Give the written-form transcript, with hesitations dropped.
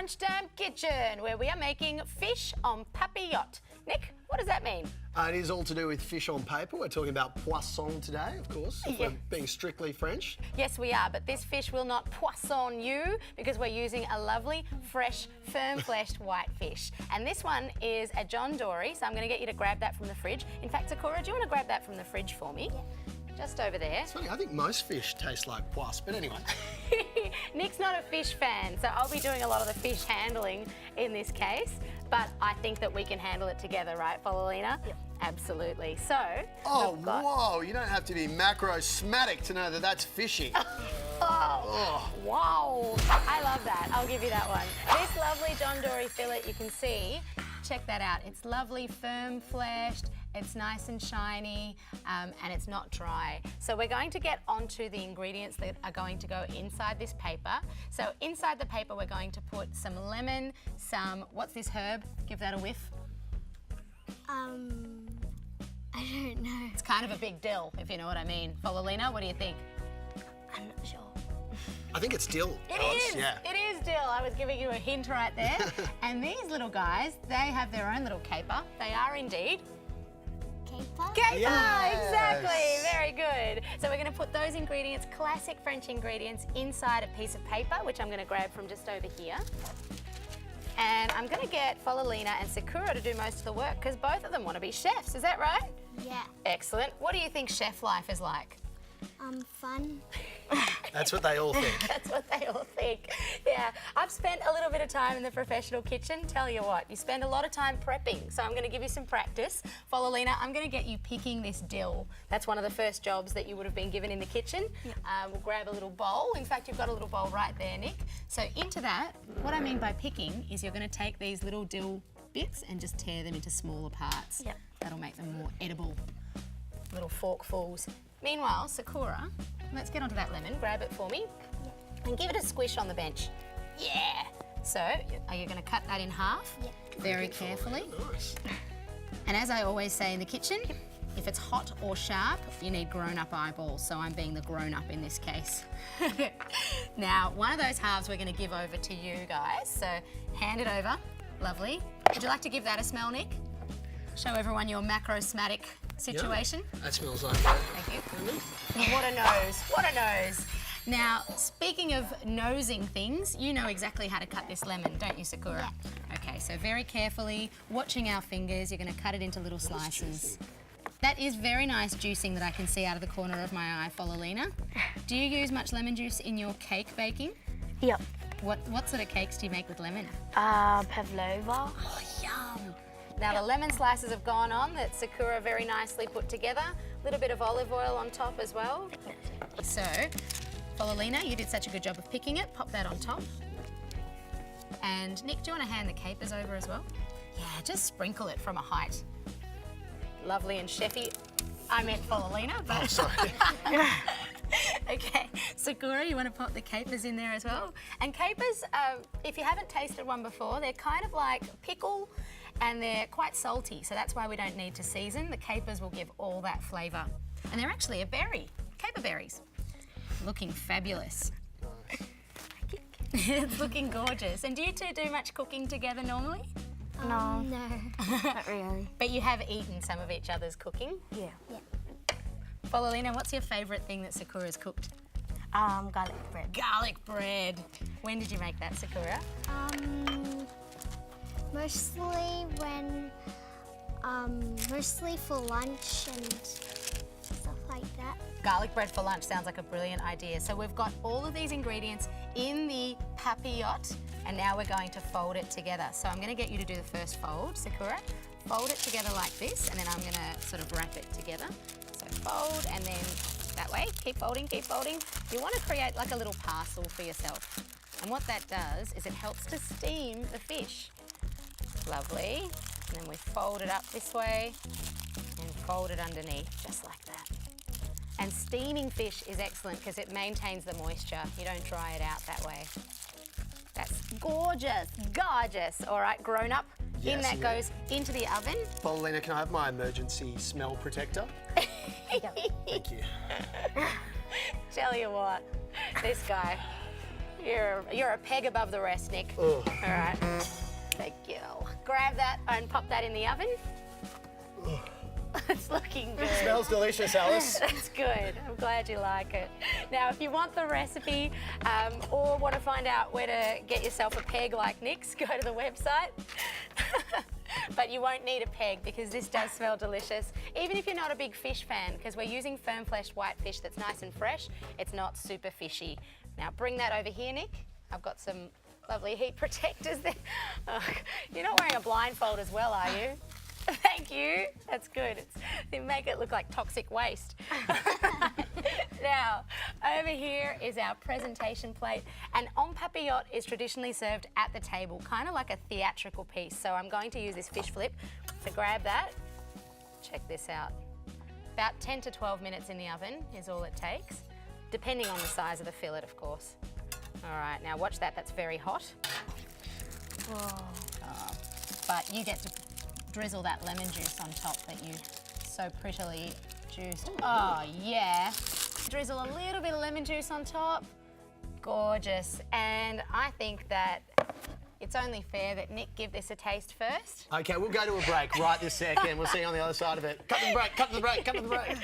Lunchtime Kitchen, where we are making fish en papillote. Nick, what does that mean? It is all to do with fish on paper. We're talking about poisson today, of course, if we're being strictly French. Yes, we are, but this fish will not poisson you because we're using a lovely, fresh, firm-fleshed white fish. And this one is a John Dory, so I'm going to get you to grab that from the fridge. In fact, Sakura, do you want to grab that from the fridge for me? Yeah. Just over there. It's funny, I think most fish taste like poisse, but anyway. Nick's not a fish fan, so I'll be doing a lot of the fish handling in this case, but I think that we can handle it together, right, Paulina? Yep. Absolutely. So, whoa, you don't have to be macrosmatic to know that that's fishy. Wow, I love that. I'll give you that one. This lovely John Dory fillet, you can see, check that out. It's lovely, firm-fleshed, it's nice and shiny, and it's not dry. So we're going to get onto the ingredients that are going to go inside this paper. So inside the paper, we're going to put some lemon, what's this herb? Give that a whiff. I don't know. It's kind of a big dill, if you know what I mean. Paulina, what do you think? I'm not sure. I think it's dill. It is. Yeah. It is dill. I was giving you a hint right there. And these little guys, they have their own little caper. They are indeed. Caper? Caper, Yes. exactly. Very good. So we're going to put those ingredients, classic French ingredients, inside a piece of paper, which I'm going to grab from just over here. And I'm going to get Paulina and Sakura to do most of the work because both of them want to be chefs. Is that right? Yeah. Excellent. What do you think chef life is like? Fun. That's what they all think. That's what they all think. Yeah, I've spent a little bit of time in the professional kitchen. Tell you what, you spend a lot of time prepping. So I'm going to give you some practice. Paulina, I'm going to get you picking this dill. That's one of the first jobs that you would have been given in the kitchen. Yep. We'll grab a little bowl. In fact, you've got a little bowl right there, Nick. So into that, what I mean by picking is you're going to take these little dill bits and just tear them into smaller parts. Yep. That'll make them more edible. Little forkfuls. Meanwhile, Sakura, let's get onto that lemon. Grab it for me and give it a squish on the bench. Yeah. So, are you going to cut that in half? Yeah. Very carefully. Nice. And as I always say in the kitchen, if it's hot or sharp, you need grown-up eyeballs. So I'm being the grown-up in this case. Now, one of those halves we're going to give over to you guys. So hand it over. Lovely. Would you like to give that a smell, Nick? Show everyone your macrosmatic situation. Yeah, that smells like that. Thank you. What a nose, what a nose. Now, speaking of nosing things, you know exactly how to cut this lemon, don't you, Sakura? Yeah. Okay, so very carefully, watching our fingers, you're going to cut it into little slices. That is very nice juicing that I can see out of the corner of my eye, Paulina. Do you use much lemon juice in your cake baking? Yep. What sort of cakes do you make with lemon? Pavlova. Oh, yum. Now the lemon slices have gone on that Sakura very nicely put together. A little bit of olive oil on top as well. So, Paulina, you did such a good job of picking it. Pop that on top. And Nick, do you want to hand the capers over as well? Yeah, just sprinkle it from a height. Lovely and chefy. I meant Paulina, but... Oh, sorry. Okay, Sakura, you want to pop the capers in there as well? And capers, if you haven't tasted one before, they're kind of like pickle and they're quite salty, so that's why we don't need to season. The capers will give all that flavour. And they're actually a berry, caper berries. Looking fabulous. It's looking gorgeous. And do you two do much cooking together normally? No. Not really. But you have eaten some of each other's cooking? Yeah. Yeah. Paulina, what's your favourite thing that Sakura's cooked? Garlic bread. Garlic bread. When did you make that, Sakura? Mostly for lunch and stuff like that. Garlic bread for lunch sounds like a brilliant idea. So we've got all of these ingredients in the papillote, and now we're going to fold it together. So I'm going to get you to do the first fold, Sakura. Fold it together like this, and then I'm going to sort of wrap it together. So fold, and then that way, keep folding, keep folding. You want to create like a little parcel for yourself. And what that does is it helps to steam the fish. Lovely. And then we fold it up this way and fold it underneath, just like that. And steaming fish is excellent because it maintains the moisture. You don't dry it out that way. That's gorgeous, gorgeous. All right, grown up. Yes, in that goes into the oven. Paulina, can I have my emergency smell protector? Thank you. Tell you what, this guy, You're a peg above the rest, Nick. Ugh. All right. Thank you. Grab that and pop that in the oven. It's looking good. Smells delicious, Alice. That's good. I'm glad you like it. Now, if you want the recipe or want to find out where to get yourself a peg like Nick's, go to the website. But you won't need a peg because this does smell delicious. Even if you're not a big fish fan, because we're using firm-fleshed white fish that's nice and fresh, it's not super fishy. Now, bring that over here, Nick. I've got some lovely heat protectors there. Oh, you're not wearing a blindfold as well, are you? Thank you. That's good. They make it look like toxic waste. Now, over here is our presentation plate. And En Papillote is traditionally served at the table, kind of like a theatrical piece. So I'm going to use this fish flip to grab that. Check this out. About 10 to 12 minutes in the oven is all it takes, depending on the size of the fillet, of course. All right, now watch that. That's very hot. But you get to drizzle that lemon juice on top that you so prettily juiced. Oh, yeah. Drizzle a little bit of lemon juice on top. Gorgeous. And I think that it's only fair that Nick give this a taste first. Okay, we'll go to a break right this second. We'll see you on the other side of it. Cut to the break, cut to the break, cut to the break.